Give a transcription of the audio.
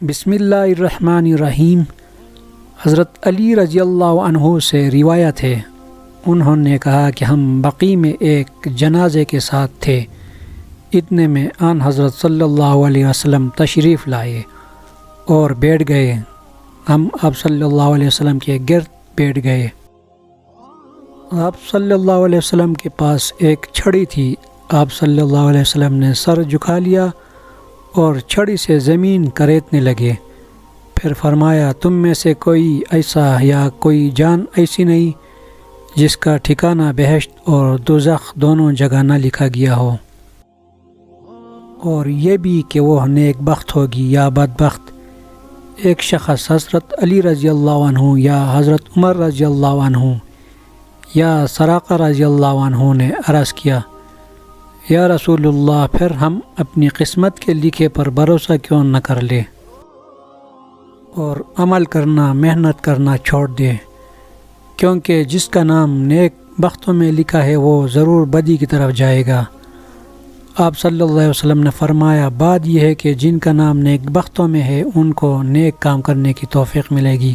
بسم اللہ الرحمن الرحیم۔ حضرت علی رضی اللہ عنہ سے روایت ہے، انہوں نے کہا کہ ہم بقیع میں ایک جنازے کے ساتھ تھے، اتنے میں آن حضرت صلی اللہ علیہ وسلم تشریف لائے اور بیٹھ گئے۔ ہم آپ صلی اللہ علیہ وسلم کے گرد بیٹھ گئے۔ آپ صلی اللہ علیہ وسلم کے پاس ایک چھڑی تھی۔ آپ صلی اللہ علیہ وسلم نے سر جھکا لیا اور چھڑی سے زمین کریتنے لگے، پھر فرمایا، تم میں سے کوئی ایسا یا کوئی جان ایسی نہیں جس کا ٹھکانہ بہشت اور دوزخ دونوں جگہ نہ لکھا گیا ہو، اور یہ بھی کہ وہ نیک بخت ہوگی یا بدبخت۔ ایک شخص حضرت علی رضی اللہ عنہ یا حضرت عمر رضی اللہ عنہ یا سراقہ رضی اللہ عنہ نے عرض کیا، یا رسول اللہ، پھر ہم اپنی قسمت کے لکھے پر بھروسہ کیوں نہ کر لیں اور عمل کرنا، محنت کرنا چھوڑ دیں، کیونکہ جس کا نام نیک بختوں میں لکھا ہے وہ ضرور بدی کی طرف جائے گا۔ آپ صلی اللہ علیہ وسلم نے فرمایا، بات یہ ہے کہ جن کا نام نیک بختوں میں ہے ان کو نیک کام کرنے کی توفیق ملے گی۔